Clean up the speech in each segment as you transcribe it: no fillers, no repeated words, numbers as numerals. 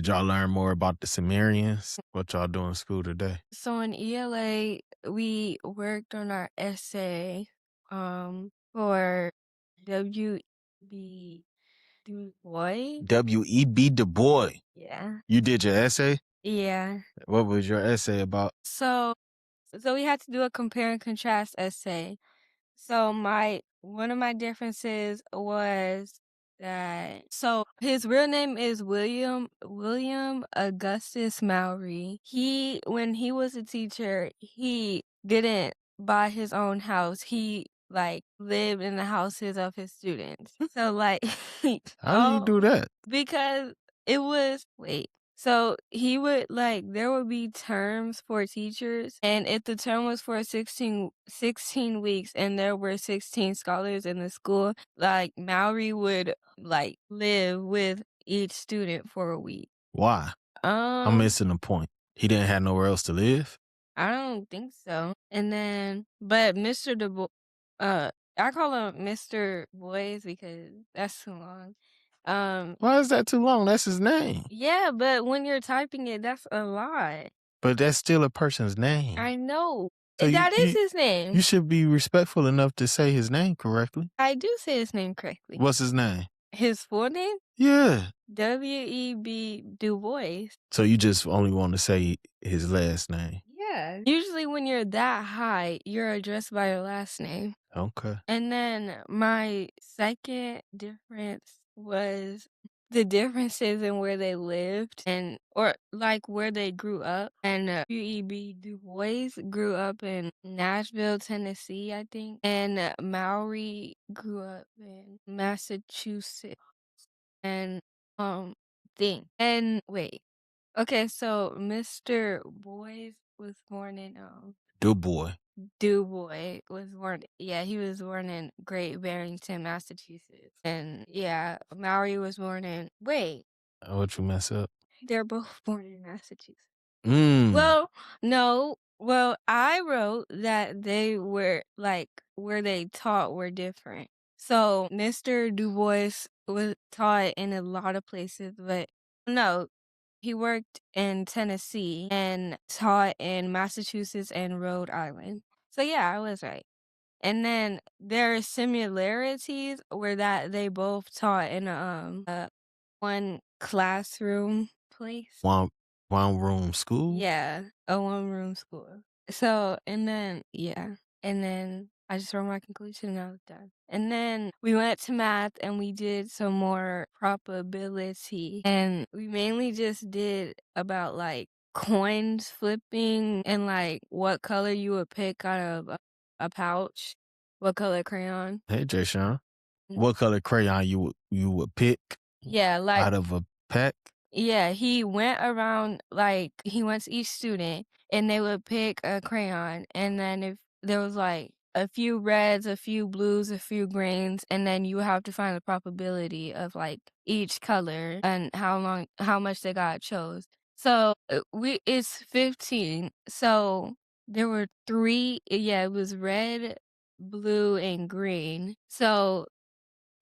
Did y'all learn more about the Sumerians? What y'all do in school today? So in ELA, we worked on our essay for W.B. Du Bois. W.E.B. Du Bois. Yeah. You did your essay? Yeah. What was your essay about? So we had to do a compare and contrast essay. So one of my differences was that his real name is William Augustus Maori. When he was a teacher, he didn't buy his own house. He lived in the houses of his students. So How do you do that? because it was so he would there would be terms for teachers, and if the term was for 16 weeks and there were 16 scholars in the school, Maori would live with each student for a week. Why? I'm missing the point. He didn't have nowhere else to live? I don't think so. And then, but Mr. I call him Mr. Boys because that's too long. Why is that too long? That's his name. Yeah, but when you're typing it, that's a lot. But that's still a person's name. I know. So That is his name. You should be respectful enough to say his name correctly. I do say his name correctly. What's his name? His full name? Yeah. W.E.B. Du Bois. So you just only want to say his last name? Yeah. Usually when you're that high, you're addressed by your last name. Okay. And then my second difference was the differences in where they lived or where they grew up. And W.E.B. Du Bois grew up in Nashville, Tennessee, I think. And Maori grew up in Massachusetts. And okay, so Mr. Boys was born in Du Bois. Du Bois was born, yeah, he was born in Great Barrington, Massachusetts. And yeah, Maori was born in, What you mess up? they're both born in Massachusetts. Mm. Well, no. Well, I wrote that they were where they taught were different. So Mr. Du Bois was taught in a lot of places, but no, he worked in Tennessee and taught in Massachusetts and Rhode Island. So yeah, I was right. And then their similarities were that they both taught in one classroom place. One room school? Yeah, a one-room school. So, and then and then I just wrote my conclusion and I was done. And then we went to math and we did some more probability. And we mainly just did about coins flipping and what color you would pick out of a pouch, what color crayon. Hey, Jay Sean. What color crayon you would pick Yeah, out of a pack? Yeah, he went around, he went to each student and they would pick a crayon. And then if there was a few reds, a few blues, a few greens, and then you have to find the probability of each color and how much they got chose. So it's 15. So there were three, yeah, it was red, blue, and green. So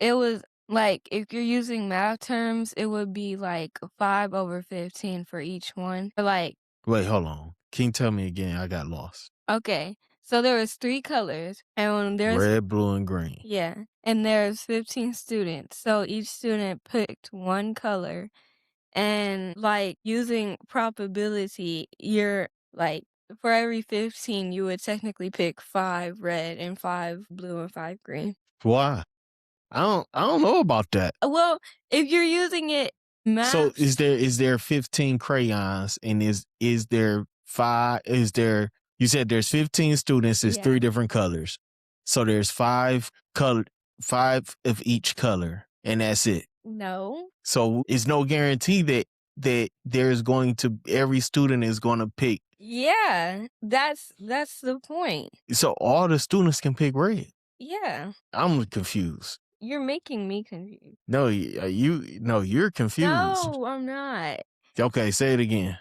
it was if you're using math terms, it would be 5 over 15 for each one. Or Wait, hold on. Can you tell me again? I got lost. okay, so there was 3 colors, and when there's Red, blue, and green. yeah, and there's 15 students, so each student picked one color, and using probability, you're for every 15, you would technically pick 5 red and 5 blue and 5 green. Why? I don't know about that. Well, if you're using it So math. is there 15 crayons and is there 5 you said there's 15 students, there's Yeah. 3 different colors. So there's 5 of each color and that's it. No. So it's no guarantee that there's going to every student is going to pick. Yeah, that's the point. So all the students can pick red. Yeah. I'm confused. You're making me confused. No, you're confused. No, I'm not. Okay, say it again.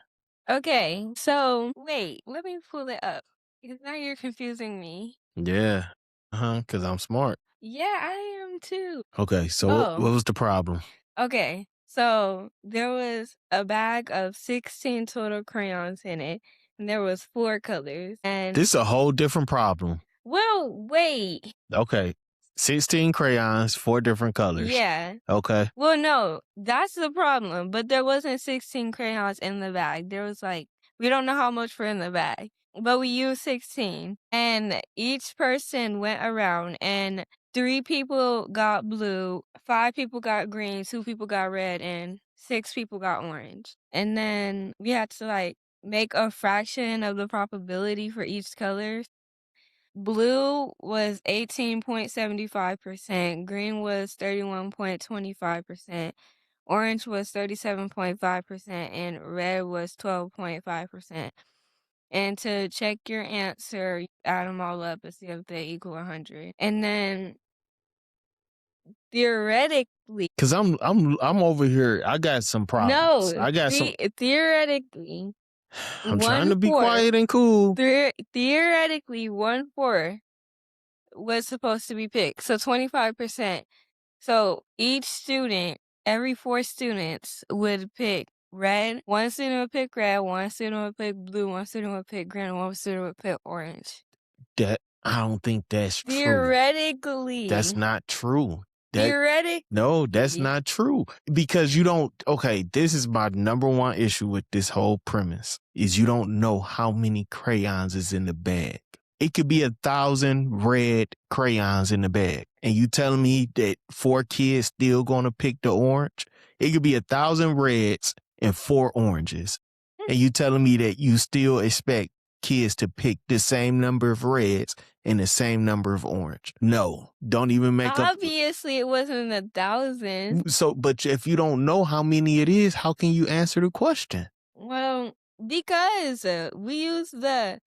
Okay, so wait, let me pull it up because now you're confusing me. Yeah. Because I'm smart. Yeah, I am too. Okay, so what Oh, was the problem? okay. So there was a bag of 16 total crayons in it, and there was 4 colors. And This is a whole different problem. well, wait. Okay. 16 crayons, 4 different colors. Yeah. Okay. Well, no, that's the problem. But there wasn't 16 crayons in the bag. There was like, we don't know how much were in the bag, but we used 16. And each person went around, and 3 people got blue, 5 people got green, 2 people got red, and 6 people got orange. And then we had to like make a fraction of the probability for each color. Blue was 18.75%, green was 31.25%, orange was 37.5%, and red was 12.5%. And to check your answer, you add them all up and see if they equal 100. And then theoretically, Cause I'm over here. I got some problems. no, I got some. theoretically, I'm trying to be 1/4, quiet and cool. theoretically, 1/4 was supposed to be picked. So 25%. So each student, every 4 students would pick red. One student would pick red, one student would pick blue, one student would pick green, and one student would pick orange. That I don't think that's true. Theoretically. That's not true. Theoretically. No, that's not true. Because you don't, okay, this is my number one issue with this whole premise, is you don't know how many crayons is in the bag. It could be 1,000 red crayons in the bag. And you telling me that 4 kids still gonna pick the orange? It could be 1,000 reds and 4 oranges. And you telling me that you still expect kids to pick the same number of reds and the same number of orange? No, don't even make up. Obviously, it wasn't 1,000. So, but if you don't know how many it is, how can you answer the question? Well, because we use the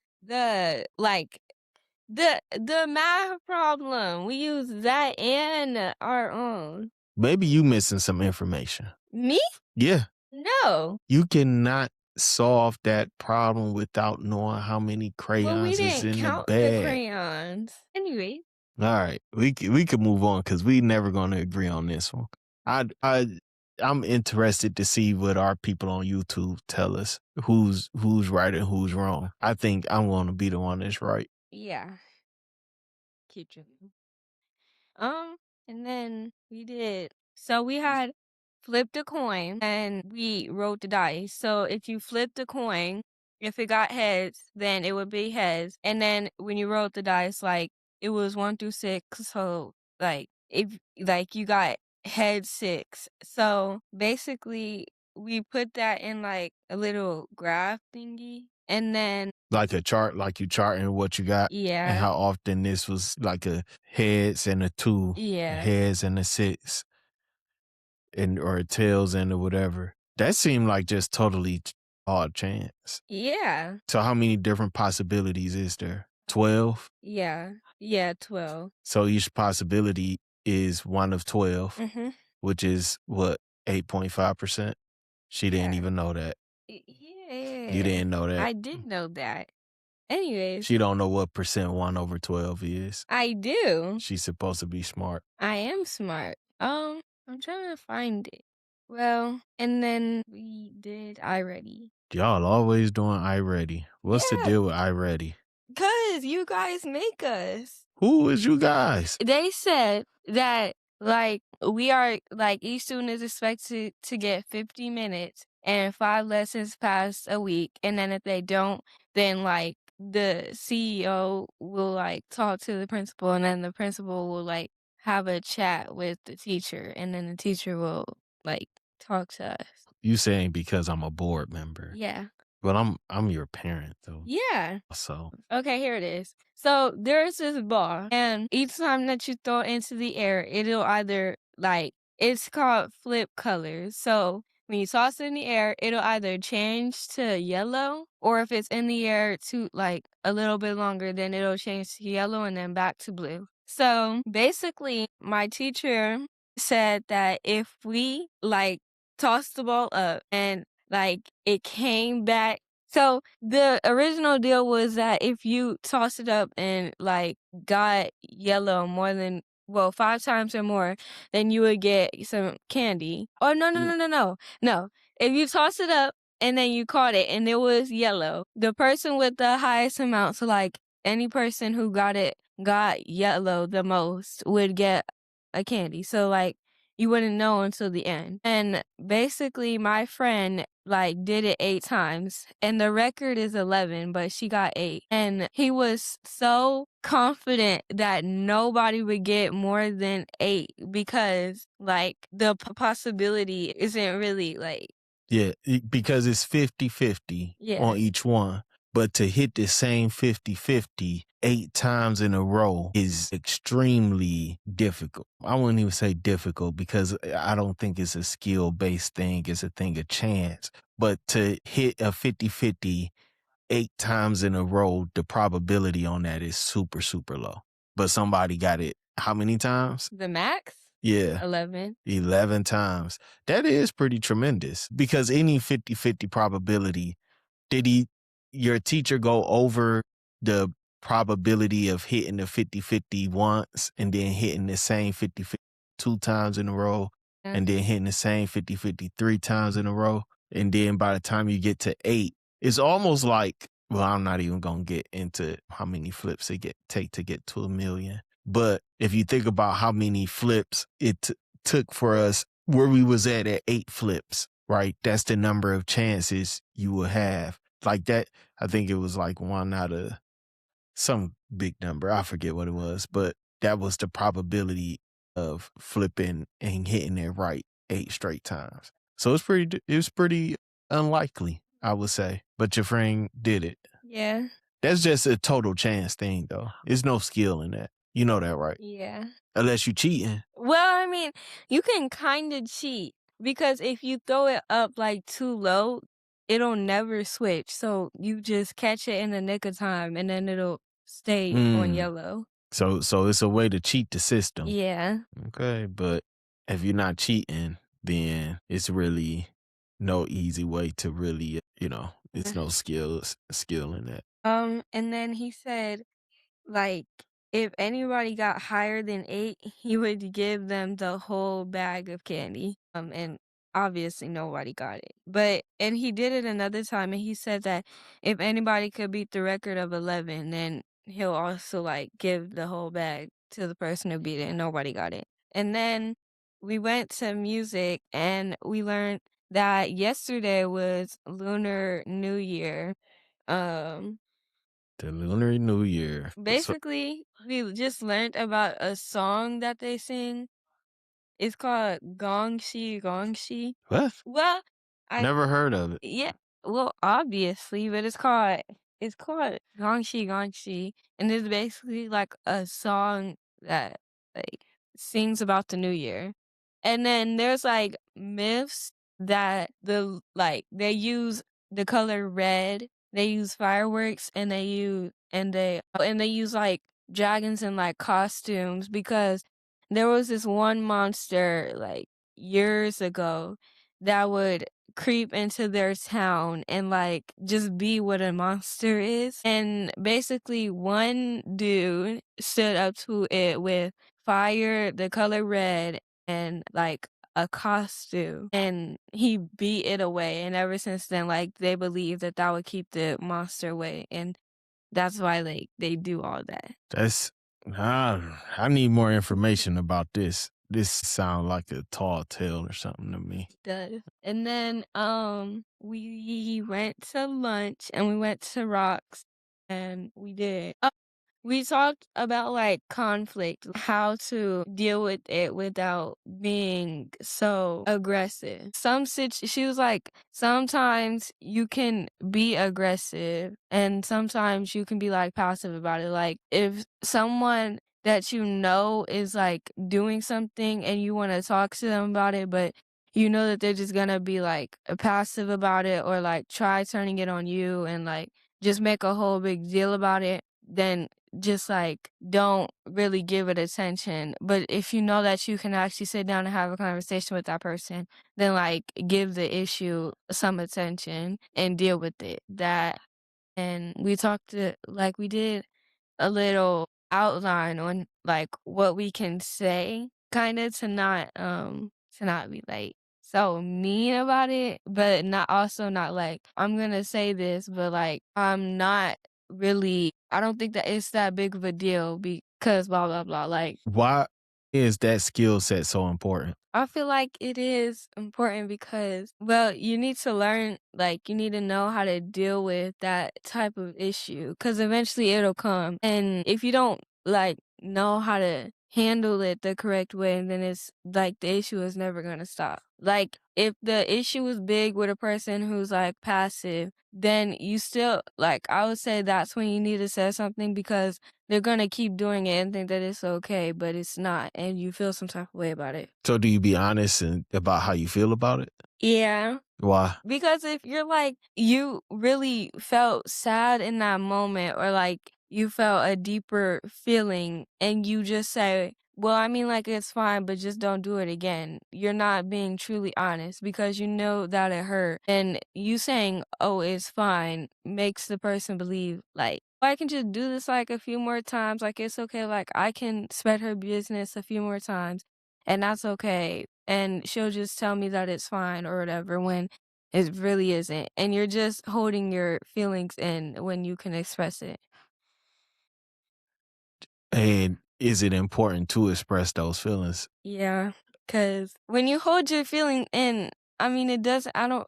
math problem. We use that and our own. Maybe you missing some information. Me? Yeah. No. You cannot solve that problem without knowing how many Well, we crayons is didn't in the count the bag. crayons. Anyway. All right, we could move on because we never gonna agree on this one. I'm interested to see what our people on YouTube tell us who's right and who's wrong. I think I'm gonna be the one that's right. Yeah. Keep drinking. And then we did. So we had flipped a coin and we rolled the dice. So if you flipped the coin, if it got heads, then it would be heads. And then when you rolled the dice, like it was 1 through 6. So like if like you got head 6. So basically we put that in like a little graph thingy. And then Like a chart, like you charting what you got. yeah. And how often this was like a heads and a 2, Yeah. heads and a 6, and or a tails and a whatever. That seemed like just totally odd chance. Yeah. So how many different possibilities is there? 12? Yeah. Yeah, 12. So each possibility is 1 of 12, Mhm. which is what, 8.5%? She didn't Yeah. even know that. Yeah. You didn't know that. I did know that. Anyways, She don't know what percent 1 over 12 is. I do. She's supposed to be smart. I am smart. I'm trying to find it. Well, and then we did I Ready. Y'all always doing I Ready. What's the Yeah. deal with I Ready? 'Cause you guys make us. Who is you guys? They said that like we are like each student is expected to get 50 minutes and 5 lessons passed a week. And then if they don't, then like the CEO will like talk to the principal, and then the principal will like have a chat with the teacher, and then the teacher will like talk to us. You saying because I'm a board member. Yeah. But I'm your parent though. Yeah. So Okay, here it is. So there's this ball, and each time that you throw it into the air, it'll either like it's called flip colors. So when you toss it in the air, it'll either change to yellow, or if it's in the air to like a little bit longer, then it'll change to yellow and then back to blue. So basically, my teacher said that if we like tossed the ball up and like it came back. So the original deal was that if you toss it up and like got yellow more than well, 5 times or more, then you would get some candy. Oh, no, no, Mm. no, no, no, no. If you toss it up and then you caught it and it was yellow, the person with the highest amount, so, like, any person who got yellow the most would get a candy. So, like, you wouldn't know until the end. And basically, my friend, like, did it 8 times, and the record is 11, but she got 8. And he was so confident that nobody would get more than 8 because, like, the possibility isn't really, like Yeah, because it's 50-50 yeah. on each one. But to hit the same 50-50 8 times in a row is extremely difficult. I wouldn't even say difficult because I don't think it's a skill-based thing. It's a thing of chance. But to hit a 50-50 8 times in a row, the probability on that is super, super low. But somebody got it how many times? The max? Yeah. 11. 11 times. That is pretty tremendous because any 50-50 probability, did your teacher go over the probability of hitting the 50-50 once and then hitting the same 50-50 2 times in a row Yeah. and then hitting the same 50-50 3 times in a row? And then by the time you get to 8, it's almost like, well, I'm not even going to get into how many flips it take to get to 1,000,000. But if you think about how many flips it took for us where we was at 8 flips, right? That's the number of chances you will have. Like that, I think it was like 1 out of some big number. I forget what it was, but that was the probability of flipping and hitting it right 8 straight times. So it was pretty unlikely, I would say. But your friend did it. Yeah. That's just a total chance thing, though. There's no skill in that. You know that, right? Yeah. Unless you cheating. Well, I mean, you can kinda cheat because if you throw it up, like, too low, it'll never switch, so you just catch it in the nick of time, and then it'll stay on Mm. yellow. So it's a way to cheat the system. Yeah. Okay, but if you're not cheating, then it's really no easy way to really, it's no skill in that. And then he said, like, if anybody got higher than 8, he would give them the whole bag of candy. And obviously nobody got it. And he did it another time and he said that if anybody could beat the record of 11, then he'll also like give the whole bag to the person who beat it and nobody got it. And then we went to music and we learned that yesterday was Lunar New Year. Um The Lunar New Year. So Basically, we just learned about a song that they sing. It's called Gongshi Gongshi. what? Well, I Never heard of it. yeah, well, obviously, but it's called Gongshi Gongshi, and it's basically like a song that like sings about the new year. And then there's like myths that they use the color red, they use fireworks and they use like dragons in like costumes because there was this one monster like years ago that would creep into their town and like just be what a monster is. And basically one dude stood up to it with fire, the color red, and like a costume. And he beat it away. And ever since then, like they believe that that would keep the monster away. And that's why like they do all that. That's I need more information about this. This sounds like a tall tale or something to me. Does. And then we went to lunch and we went to Rocks and we talked about like conflict, how to deal with it without being so aggressive. She was like, sometimes you can be aggressive and sometimes you can be like passive about it. Like if someone that you know is like doing something and you want to talk to them about it, but you know that they're just gonna be like passive about it or like try turning it on you and like just make a whole big deal about it, then just like don't really give it attention. But if you know that you can actually sit down and have a conversation with that person, then like give the issue some attention and deal with it. That and we talked to like we did a little outline on, like, what we can say, kinda to not be, like, so mean about it, but not also not like, "I'm gonna say this, but, like, I'm not really I don't think that it's that big of a deal because blah, blah, blah." Like, Why is that skill set so important? I feel like it is important because, well, you need to learn, like, you need to know how to deal with that type of issue because eventually it'll come. And if you don't, like, know how to handle it the correct way, then it's like the issue is never going to stop. Like, if the issue is big with a person who's like passive, then you still, like, I would say that's when you need to say something because they're gonna keep doing it and think that it's okay, but it's not, and you feel some type of way about it. So do you be honest about how you feel about it? Yeah. Why? Because if you're like you really felt sad in that moment or like you felt a deeper feeling and you just say, "Well, I mean like it's fine, but just don't do it again." You're not being truly honest because you know that it hurt. And you saying, "Oh, it's fine," makes the person believe like I can just do this like a few more times. Like it's okay. Like I can spread her business a few more times and that's okay. And she'll just tell me that it's fine or whatever when it really isn't, and you're just holding your feelings in when you can express it. And is it important to express those feelings? Yeah, cause when you hold your feeling in, I mean, it doesn't I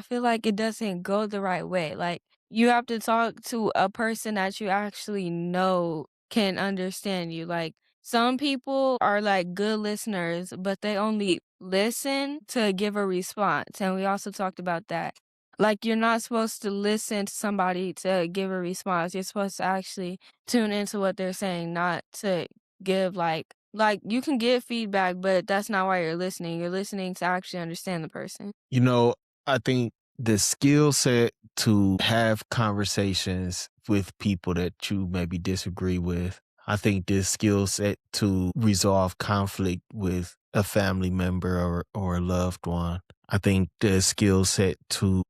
feel like it doesn't go the right way, like, you have to talk to a person that you actually know can understand you, like, some people are, like, good listeners, but they only listen to give a response, and we also talked about that. Like, you're not supposed to listen to somebody to give a response, you're supposed to actually tune into what they're saying, not to give, you can give feedback, but that's not why you're listening to actually understand the person. You know, I think the skill set to have conversations with people that you maybe disagree with. I think this skill set to resolve conflict with a family member or a loved one. I think the skill set to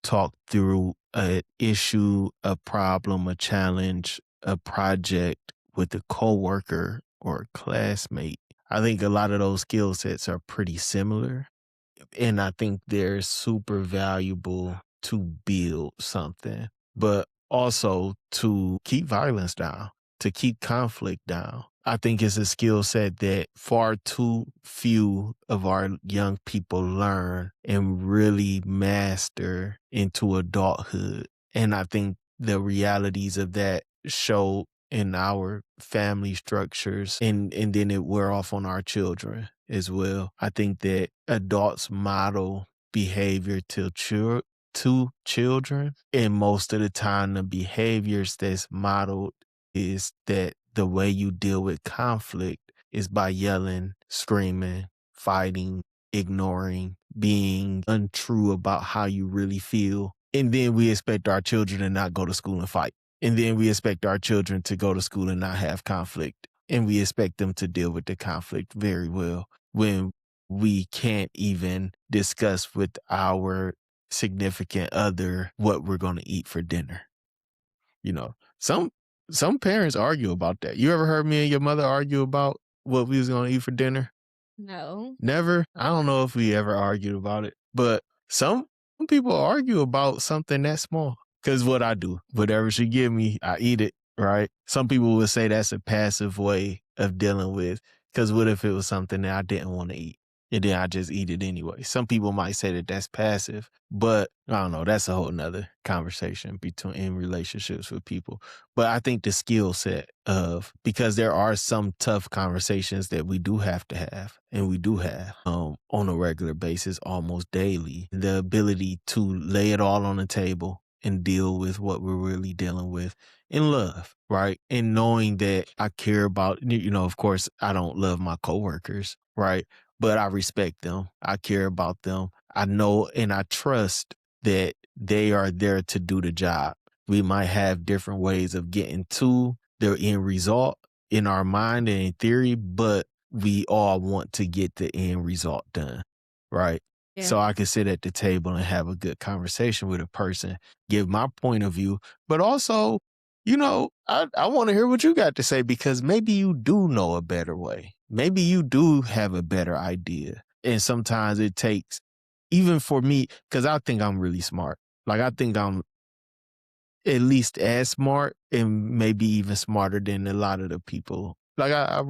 talk through a issue, a problem, a challenge, a project with a coworker or a classmate. I think a lot of those skill sets are pretty similar. And I think they're super valuable to build something, but also to keep violence down, to keep conflict down. I think it's a skill set that far too few of our young people learn and really master into adulthood. And I think the realities of that show in our family structures and then it wear off on our children as well. I think that adults model behavior to children, and most of the time the behaviors that's modeled is that the way you deal with conflict is by yelling, screaming, fighting, ignoring, being untrue about how you really feel. And then we expect our children to not go to school and fight. And then we expect our children to go to school and not have conflict. And we expect them to deal with the conflict very well when we can't even discuss with our significant other what we're going to eat for dinner. You know, some parents argue about that. You ever heard me and your mother argue about what we was going to eat for dinner? No. Never. I don't know if we ever argued about it, but some people argue about something that small. Cause what I do, whatever she give me, I eat it, right? Some people would say that's a passive way of dealing with. Cause what if it was something that I didn't want to eat? And then I just eat it anyway. Some people might say that that's passive, but I don't know. That's a whole nother conversation between in relationships with people. But I think the skill set of because there are some tough conversations that we do have to have and we do have on a regular basis, almost daily. The ability to lay it all on the table and deal with what we're really dealing with in love, right? And knowing that I care about, of course, I don't love my coworkers, right? But I respect them. I care about them. I know and I trust that they are there to do the job. We might have different ways of getting to the end result in our mind and in theory, but we all want to get the end result done, right? Yeah. So I can sit at the table and have a good conversation with a person, give my point of view, but also I want to hear what you got to say because maybe you do know a better way. Maybe you do have a better idea. And sometimes it takes, even for me, because I think I'm really smart. Like, I think I'm at least as smart and maybe even smarter than a lot of the people. Like, I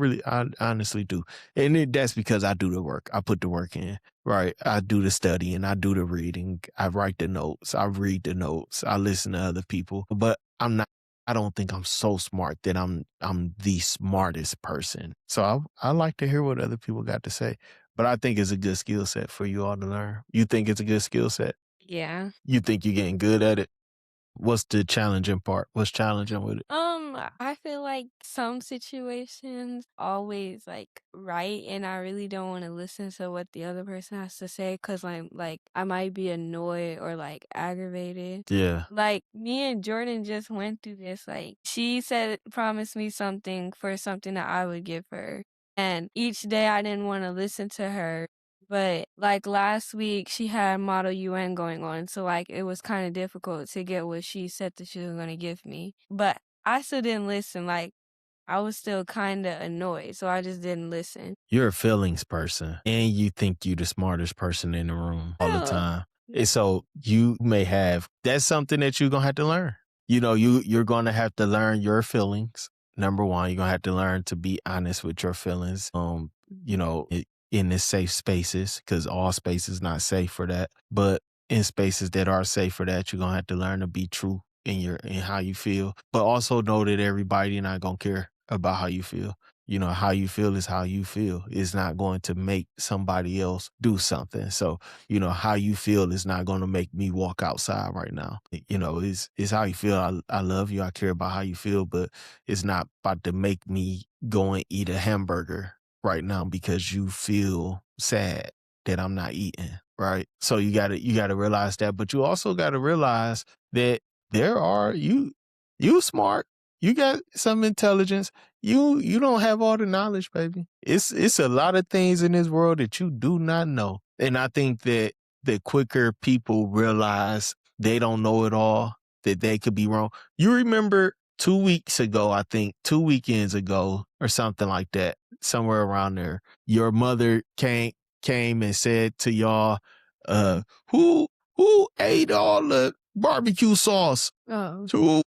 honestly do. And that's because I do the work. I put the work in, right? I do the studying. I do the reading. I write the notes. I read the notes. I listen to other people. But I don't think I'm so smart that I'm the smartest person. So I like to hear what other people got to say. But I think it's a good skill set for you all to learn. You think it's a good skill set? Yeah. You think you're getting good at it? What's the challenging part? What's challenging with it? I feel like some situations always like right, and I really don't want to listen to what the other person has to say because I'm like I might be annoyed or like aggravated. Yeah. Like me and Jordan just went through this. Like she said, promised me something for something that I would give her, and each day I didn't want to listen to her. But like last week, she had Model UN going on, so like it was kind of difficult to get what she said that she was gonna give me. But I still didn't listen. Like I was still kind of annoyed, so I just didn't listen. You're a feelings person and you think you the smartest person in the room all the Oh, time. And so you may have, that's something that you're going to have to learn. You're going to have to learn your feelings. Number one, you're going to have to learn to be honest with your feelings. In the safe spaces, because all spaces not safe for that. But in spaces that are safe for that, you're going to have to learn to be true in how you feel. But also know that everybody not going to care about how you feel. How you feel is how you feel. It's not going to make somebody else do something. So, how you feel is not going to make me walk outside right now. It's how you feel. I love you. I care about how you feel, but it's not about to make me go and eat a hamburger right now because you feel sad that I'm not eating, right? So you gotta realize that, but you also gotta realize that you smart. You got some intelligence. You don't have all the knowledge, baby. It's a lot of things in this world that you do not know. And I think that the quicker people realize they don't know it all, that they could be wrong. You remember 2 weeks ago, I think 2 weekends ago or something like that, somewhere around there, your mother came and said to y'all, uh, who ate all the barbecue sauce? oh,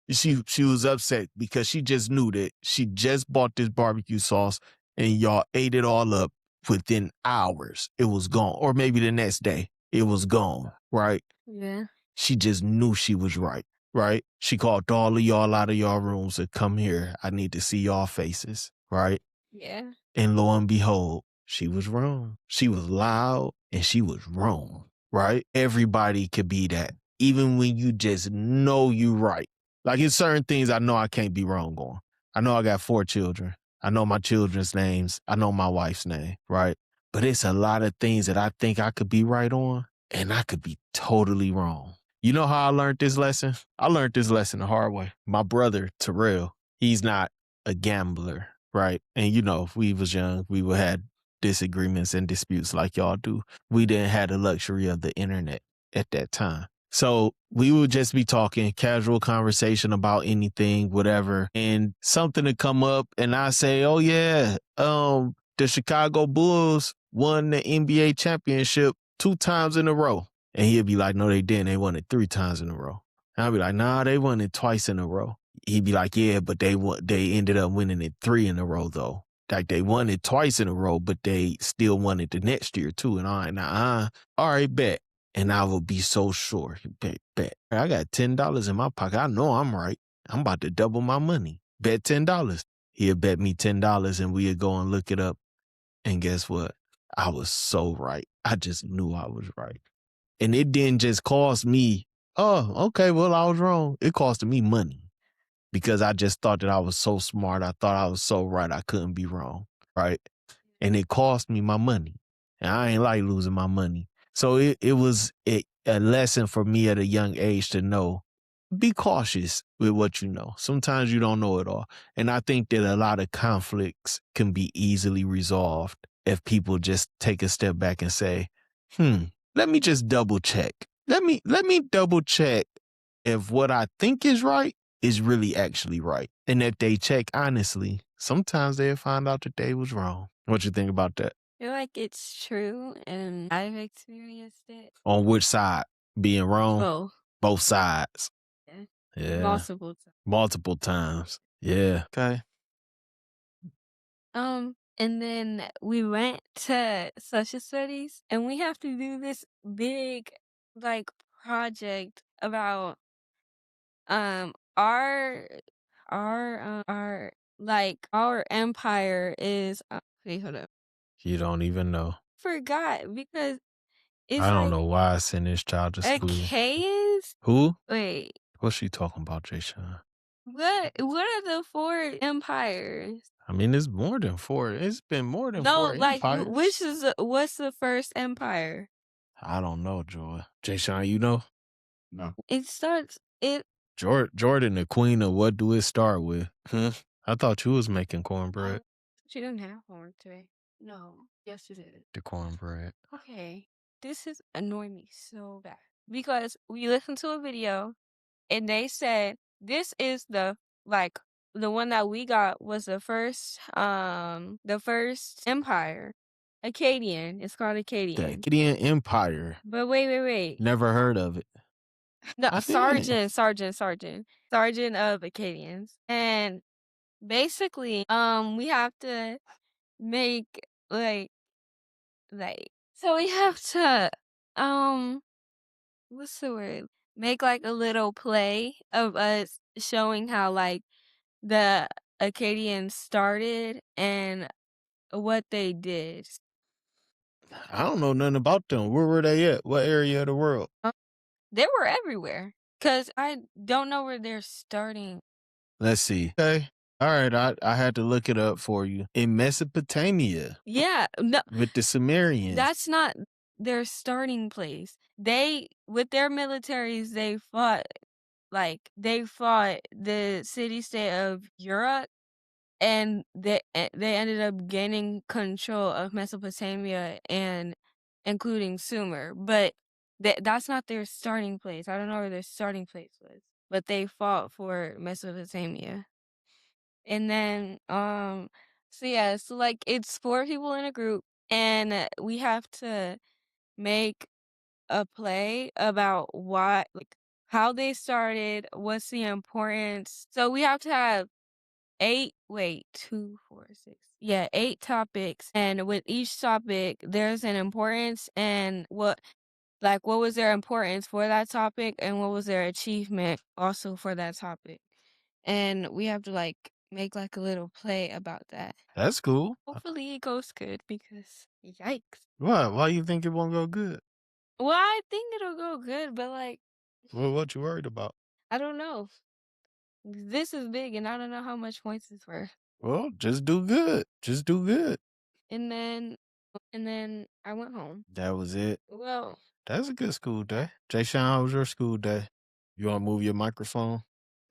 She was upset because she just knew that she just bought this barbecue sauce and y'all ate it all up within hours. It was gone. Or maybe the next day, it was gone, right? yeah, She just knew she was right, right? She called all of y'all out of y'all rooms and come here. I need to see y'all faces, right? yeah, And lo and behold, she was wrong. She was loud and she was wrong, right? Everybody could be that, even when you just know you right. Like it's certain things I know I can't be wrong on. I know I got 4 children. I know my children's names. I know my wife's name, right? But it's a lot of things that I think I could be right on and I could be totally wrong. You know how I learned this lesson? I learned this lesson the hard way. My brother, Terrell, he's not a gambler, right? And if we was young, we would have disagreements and disputes like y'all do. We didn't have the luxury of the internet at that time. So we would just be talking casual conversation about anything, whatever, and something to come up and I say, oh yeah, the Chicago Bulls won the NBA championship 2 times in a row. And he'd be like, no, they didn't. They won it 3 times in a row. And I'd be like, nah, they won it twice in a row. He'd be like, yeah, but they ended up winning it 3 in a row though. Like they won it twice in a row, but they still won it the next year too. And I'm like, all right, bet. And I would be so sure. Bet. I got $10 in my pocket. I know I'm right. I'm about to double my money. Bet $10. He'd bet me $10 and we'd go and look it up. And guess what? I was so right. I just knew I was right. And it didn't just cost me, oh, okay, well, I was wrong. It costed me money because I just thought that I was so smart. I thought I was so right. I couldn't be wrong. Right. And it cost me my money. And I ain't like losing my money. So it was a lesson for me at a young age to know, be cautious with what you know. Sometimes you don't know it all. And I think that a lot of conflicts can be easily resolved if people just take a step back and say, let me just double check. Let me double check if what I think is right is really actually right. And if they check honestly, sometimes they'll find out that they was wrong. What you think about that? I feel like it's true, and I've experienced it. On which side? Being wrong? Both. Both sides. Yeah. Yeah. Multiple times. Multiple times. Yeah. Okay. And then we went to social studies, and we have to do this big, like, project about our empire is. Wait, hold up. You don't even know. Forgot because it's I don't like know why I sent this child to school. Acadians. Who? Wait, What's she talking about, Jay Sean? what are the four empires? I mean, it's more than four. It's been more than No, four like empires. what's the first empire? I don't know, Joy. Jay Sean, you know? No. It starts it. Jordan, the queen of what do it start with? Huh? I thought you was making cornbread. She doesn't have one today. No, yes it is. The cornbread. Okay, this is annoying me so bad because we listened to a video and they said this is the one that we got was the first empire. Acadian. It's called The Acadian. Acadian Empire. But wait. Never heard of it. No, I didn't. Sergeant of Acadians. And basically, we have to make so we have to what's the word? Make like a little play of us showing how like the Acadians started and what they did. I don't know nothing about them. Where were they at? What area of the world? They were everywhere. Cause I don't know where they're starting. Let's see. Okay. All right. I had to look it up for you. In Mesopotamia. Yeah, no, With the Sumerians. that's not their starting place. They with their militaries they fought the city state of Europe, and they ended up gaining control of Mesopotamia and including Sumer. But that's not their starting place. I don't know where their starting place was, but they fought for Mesopotamia. And then so like it's four people in a group, and we have to make a play about how they started, what's the importance. So we have to have eight wait, 2, 4, 6. Yeah, 8 topics. And with each topic there's an importance and what was their importance for that topic and what was their achievement also for that topic. And we have to make like a little play about that. That's cool. Hopefully it goes good because yikes. What? Why you think it won't go good? Well, I think it'll go good, but Well, what you worried about? I don't know. This is big and I don't know how much points it's worth. Well, just do good. Just do good. And then I went home. That was it. Well, That was a good school day. Jay Sean, how was your school day? You want to move your microphone?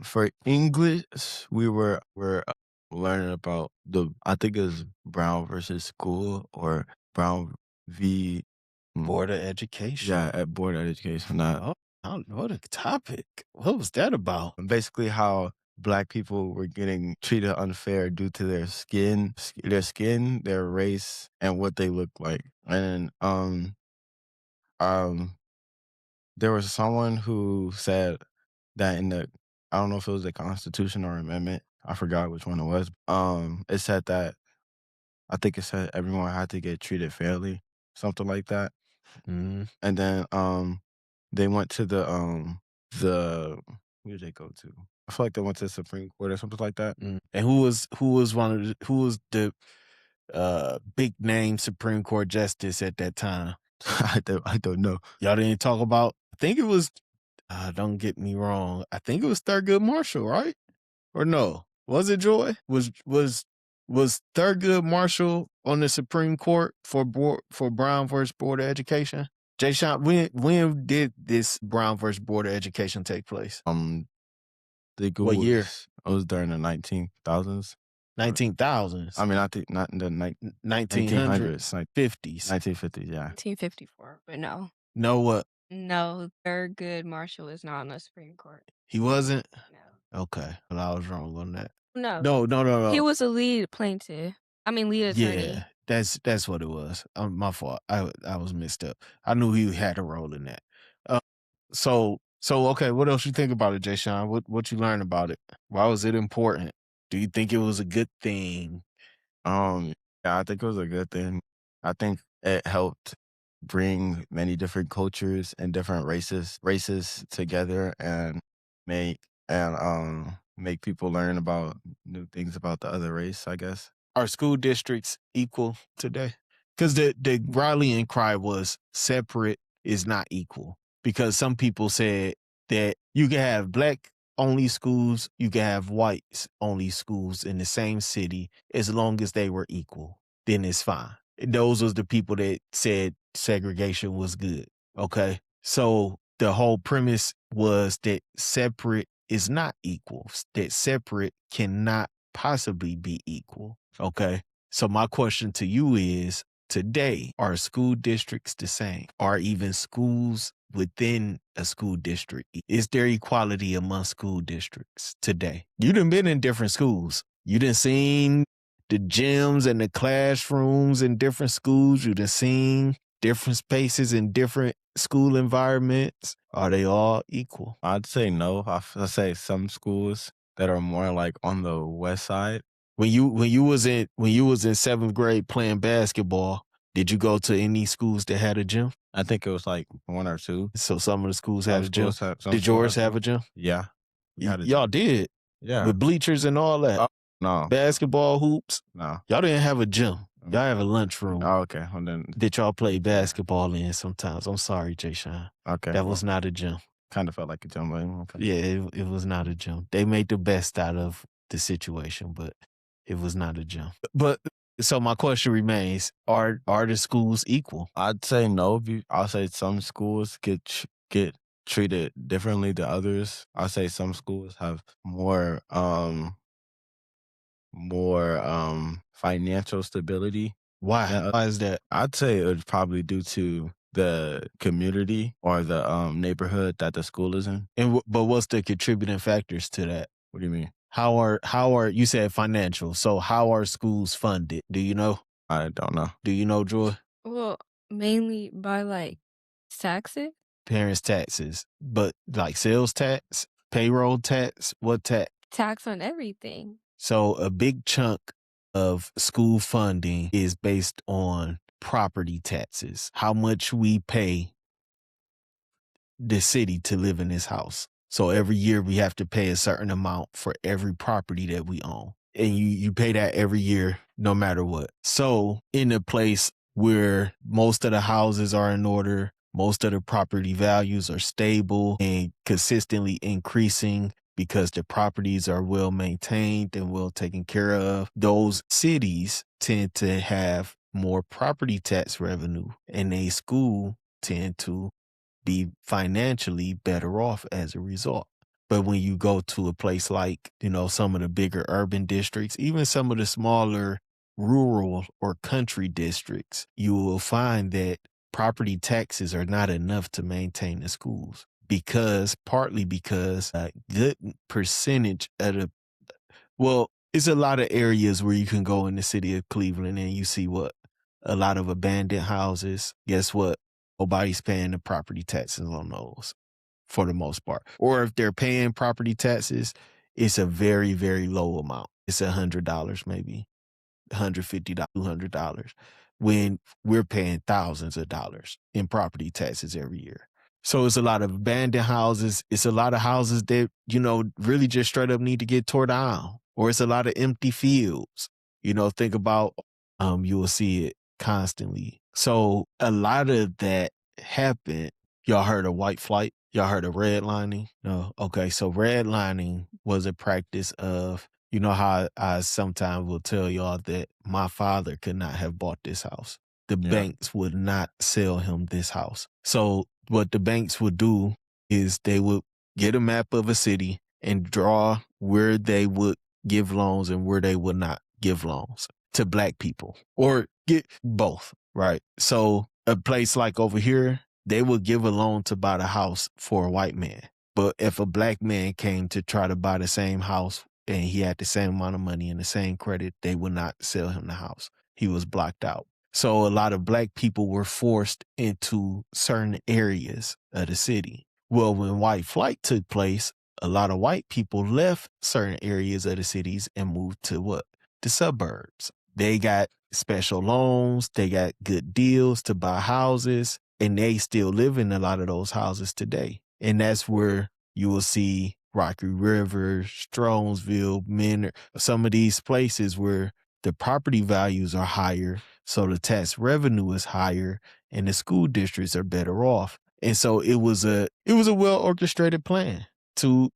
For English, we're learning about I think it's Brown versus School or Brown v. Board of Education. Yeah, at Board of Education. What a topic. What was that about? Basically how Black people were getting treated unfair due to their skin, their race, and what they look like. And there was someone who said that I don't know if it was the Constitution or amendment, I forgot which one it was. It said that, I think it said everyone had to get treated fairly, something like that. Mm-hmm. And then they went to the who did they go to? I feel like they went to the Supreme Court or something like that. And who was the big name Supreme Court justice at that time? I don't know. Y'all didn't talk about. I think it was. Don't get me wrong. I think it was Thurgood Marshall, right? Or no? Was it Joy? Was Thurgood Marshall on the Supreme Court for Brown versus Board of Education? Jay Sean, when did this Brown versus Board of Education take place? What year? It was during the 19,000s. 19,000s. I mean, I think not in the 1900s, like 50s. 1950s, yeah. 1954, but no. No what? No, Thurgood Marshall is not on the Supreme Court. He wasn't? No. Okay, well, I was wrong on that. No, No. he was a lead plaintiff. I mean, lead attorney. Yeah, that's what it was. My fault. I was mixed up. I knew he had a role in that. Uh, so okay. What else you think about it, Jay Sean? What you learned about it? Why was it important? Do you think it was a good thing? Um, yeah, I think it was a good thing. I think it helped bring many different cultures and different races together and make make people learn about new things about the other race, I guess. Are school districts equal today? Because the rallying cry was separate is not equal. Because some people said that you can have black only schools, you can have whites only schools in the same city as long as they were equal. Then it's fine. Those was the people that said segregation was good. Okay. So the whole premise was that separate is not equal, that separate cannot possibly be equal. Okay. So my question to you is today, are school districts the same? Are even schools within a school district? Is there equality among school districts today? You done been in different schools. You done seen the gyms and the classrooms in different schools. You done seen different spaces in different school environments. Are they all equal? I'd say no. I'd say some schools that are more like on the west side. When you was in seventh grade playing basketball, did you go to any schools that had a gym? I think it was like one or two. So some of the schools had Some a gym. schools have, some Did schools yours have gym. a gym? Yeah. We had a Y'all gym. did Yeah. with bleachers and all that. No. Basketball hoops. No. Y'all didn't have a gym. Y'all have a lunchroom Oh, okay. Well, then that y'all play basketball in sometimes. I'm sorry, Jay Sean. okay. That was not a gym. Kind of felt like a gym, but okay. Yeah, it was not a gym. They made the best out of the situation, but it was not a gym. But so my question remains: Are the schools equal? I'd say no. I'll say some schools get treated differently than others. I'll say some schools have more financial stability. Why? Why is that? I'd say it was probably due to the community or the neighborhood that the school is in. And but what's the contributing factors to that? What do you mean? How are you said financial? So how are schools funded? Do you know? I don't know. Do you know, Joy? Well, mainly by like taxes. Parents' taxes, but like sales tax, payroll tax, what tax? Tax on everything. So a big chunk of school funding is based on property taxes, how much we pay the city to live in this house. So every year we have to pay a certain amount for every property that we own. And you pay that every year, no matter what. So in a place where most of the houses are in order, most of the property values are stable and consistently increasing because the properties are well maintained and well taken care of, those cities tend to have more property tax revenue, and a school tend to be financially better off as a result. But when you go to a place like, some of the bigger urban districts, even some of the smaller rural or country districts, you will find that property taxes are not enough to maintain the schools partly because a good percentage of it's a lot of areas where you can go in the city of Cleveland and you see a lot of abandoned houses. Guess what? Nobody's paying the property taxes on those for the most part. Or if they're paying property taxes, it's a very, very low amount. It's $100 maybe, $150, $200, when we're paying thousands of dollars in property taxes every year. So it's a lot of abandoned houses. It's a lot of houses that, really just straight up need to get torn down. Or it's a lot of empty fields. Think about, you will see it constantly. So a lot of that happened. Y'all heard of white flight? Y'all heard of redlining? No. Okay. So redlining was a practice of, how I sometimes will tell y'all that my father could not have bought this house. The banks would not sell him this house. So what the banks would do is they would get a map of a city and draw where they would give loans and where they would not give loans to black people, or get both, right? So a place like over here, they would give a loan to buy the house for a white man. But if a black man came to try to buy the same house and he had the same amount of money and the same credit, they would not sell him the house. He was blocked out. So a lot of black people were forced into certain areas of the city. Well, when white flight took place, a lot of white people left certain areas of the cities and moved to what? The suburbs. They got special loans, they got good deals to buy houses, and they still live in a lot of those houses today. And that's where you will see Rocky River, Strongsville, Menor, some of these places where the property values are higher, so the tax revenue is higher, and the school districts are better off. And so it was a well orchestrated plan to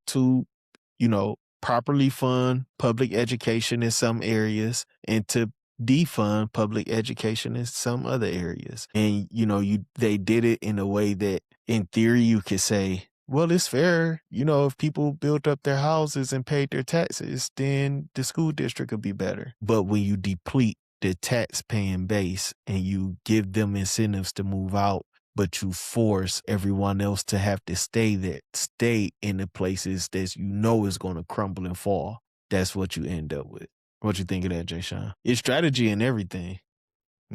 properly fund public education in some areas and to defund public education in some other areas. And they did it in a way that in theory you could say, well, it's fair. If people built up their houses and paid their taxes, then the school district could be better. But when you deplete the tax paying base and you give them incentives to move out, but you force everyone else to have to stay in the places that is going to crumble and fall, that's what you end up with. What you think of that, Jay Sean? It's strategy and everything.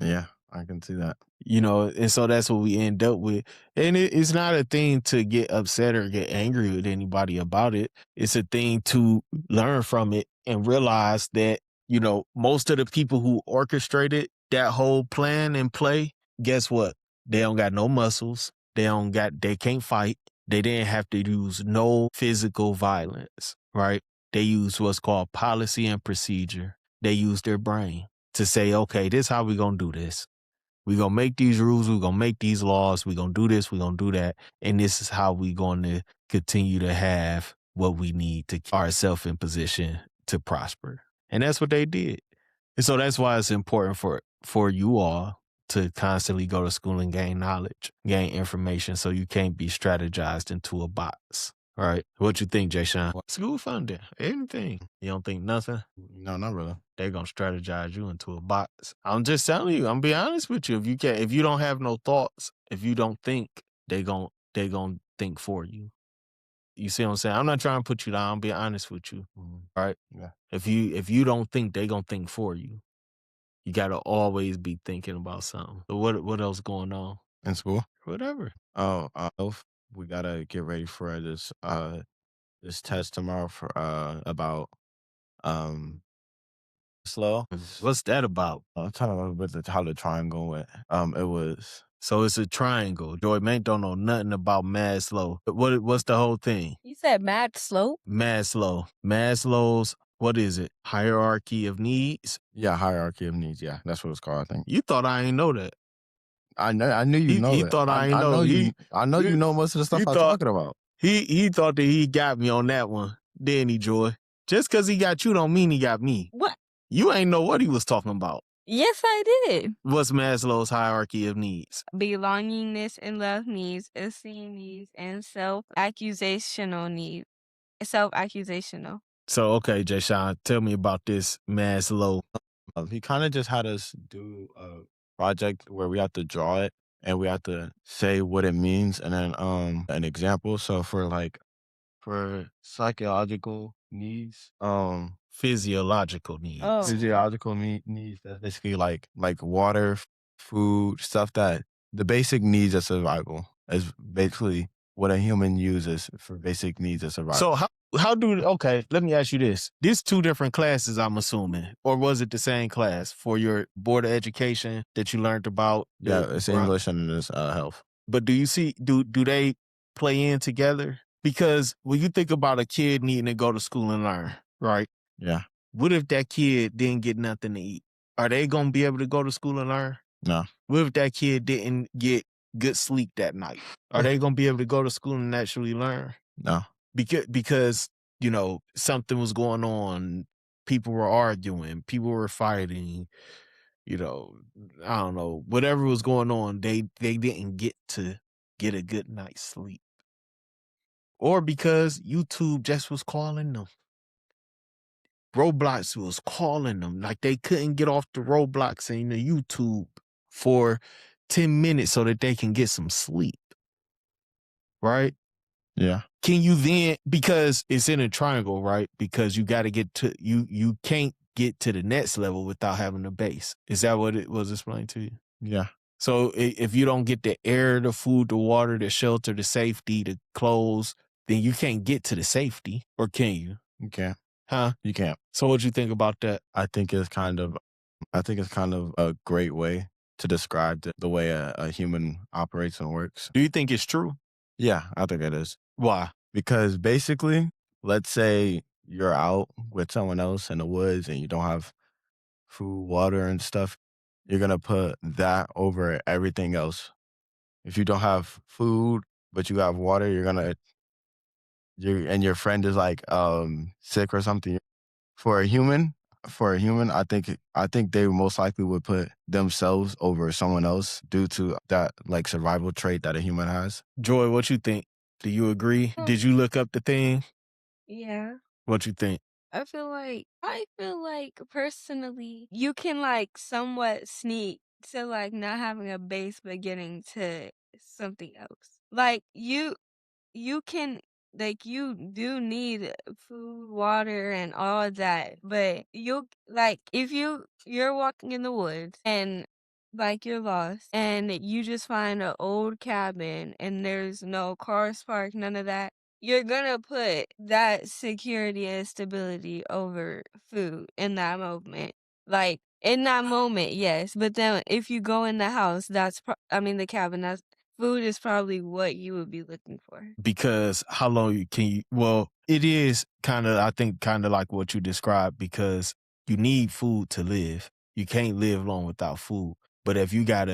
Yeah, I can see that. And so that's what we end up with. And it's not a thing to get upset or get angry with anybody about it. It's a thing to learn from it and realize that, most of the people who orchestrated that whole plan and play, guess what? They don't got no muscles. They can't fight. They didn't have to use no physical violence, right? They use what's called policy and procedure. They use their brain to say, okay, this is how we're going to do this. We're going to make these rules. We're going to make these laws. We're going to do this. We're going to do that. And this is how we're going to continue to have what we need to keep ourselves in position to prosper. And that's what they did. And so that's why it's important for you all to constantly go to school and gain knowledge, gain information, so you can't be strategized into a box. All right. What you think, Jay Sean? School funding, anything. You don't think nothing? No, not really. They're gonna strategize you into a box. I'm just telling you, I'm being honest with you. If you don't have no thoughts, if you don't think, they gonna think for you. You see what I'm saying? I'm not trying to put you down. I'm being honest with you. All right. Yeah. If you don't think, they gonna think for you. You gotta always be thinking about something. So what else going on in school? Whatever. Oh, we gotta get ready for this test tomorrow for about Maslow. What's that about? I'm trying to remember how the triangle went. It was. So it's a triangle. Joy Mank don't know nothing about Maslow. What's the whole thing? You said mad slow? Maslow's, what is it? Hierarchy of needs? Yeah, hierarchy of needs. Yeah, that's what it's called, I think. You thought I ain't know that. I knew you know He that. thought I ain't know. I know you know most of the stuff I'm talking about. He thought that he got me on that one, didn't he, Joy? Just because he got you don't mean he got me. What? You ain't know what he was talking about. Yes, I did. What's Maslow's hierarchy of needs? Belongingness and love needs, esteem needs, and self-accusational needs. Self-accusational. So, okay, Jay Sean, tell me about this Maslow. He kind of just had us do a project where we have to draw it and we have to say what it means and then an example. So for psychological needs, physiological needs. Oh. Physiological needs, that's basically like water, food, stuff that the basic needs of survival is basically what a human uses for basic needs of survival. So okay, let me ask you this. These two different classes, I'm assuming, or was it the same class for your board of education that you learned about? Yeah, it's English and it's health. But do you see, do they play in together? Because when you think about a kid needing to go to school and learn, right? Yeah. What if that kid didn't get nothing to eat? Are they going to be able to go to school and learn? No. What if that kid didn't get good sleep that night? Are they going to be able to go to school and actually learn? No. Because something was going on. People were arguing. People were fighting. I don't know. Whatever was going on, they didn't get to get a good night's sleep. Or because YouTube just was calling them. Roblox was calling them. Like they couldn't get off the Roblox and the YouTube for 10 minutes so that they can get some sleep. Right? Yeah. Can you then, because it's in a triangle, right? Because you got to get to, you can't get to the next level without having a base. Is that what it was explained to you? Yeah. So if you don't get the air, the food, the water, the shelter, the safety, the clothes, then you can't get to the safety, or can you? You can't. Huh? You can't. So what you think about that? I think it's kind of a great way to describe the way a human operates and works. Do you think it's true? Yeah, I think it is. Why? Because basically, let's say you're out with someone else in the woods and you don't have food, water, and stuff. You're going to put that over everything else. If you don't have food, but you have water, and your friend is like sick or something. For a human, I think they most likely would put themselves over someone else due to that like survival trait that a human has. Joy, what you think? Do you agree? Did you look up the thing? Yeah. What you think? I feel like personally, you can like somewhat sneak to like not having a base but getting to something else. Like you can like you do need food, water, and all of that, but you like if you're walking in the woods and like you're lost and you just find an old cabin and there's no cars parked, none of that. You're gonna put that security and stability over food in that moment. Like in that moment, yes, but then if you go in the house, the cabin, that's food is probably what you would be looking for. Because how long can you, well, it is kind of, I think, kind of like what you described, because you need food to live. You can't live long without food. But if you got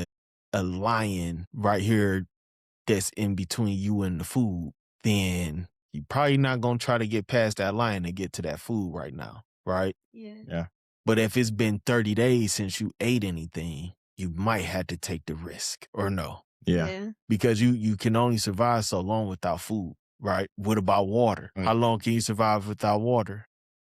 a lion right here that's in between you and the food, then you probably not going to try to get past that lion to get to that food right now, right? Yeah. Yeah. But if it's been 30 days since you ate anything, you might have to take the risk, or no? Yeah. Because you can only survive so long without food, right? What about water? Right. How long can you survive without water?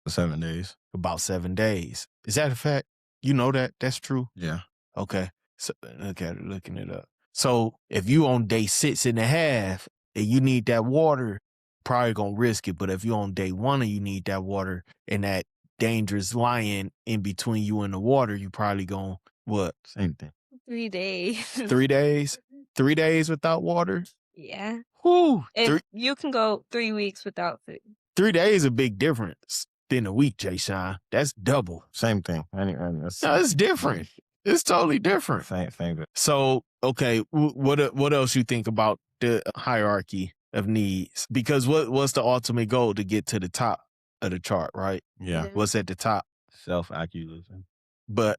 7 days. About 7 days. Is that a fact? You know that? That's true? Yeah. Okay. So looking it up. So if you on day 6.5 and you need that water, probably gonna risk it. But if you on day 1 and you need that water and that dangerous lion in between you and the water, you probably gonna what? Same thing. 3 days. 3 days? 3 days without water? Yeah. Whew. You can go 3 weeks without food. 3 days a big difference than a week, Jay Sean. That's double. Same thing. No, it's different. It's totally different. Same thing. So, okay, what else you think about the hierarchy of needs? Because what's the ultimate goal? To get to the top of the chart, right? Yeah. What's at the top? Self-accusation. But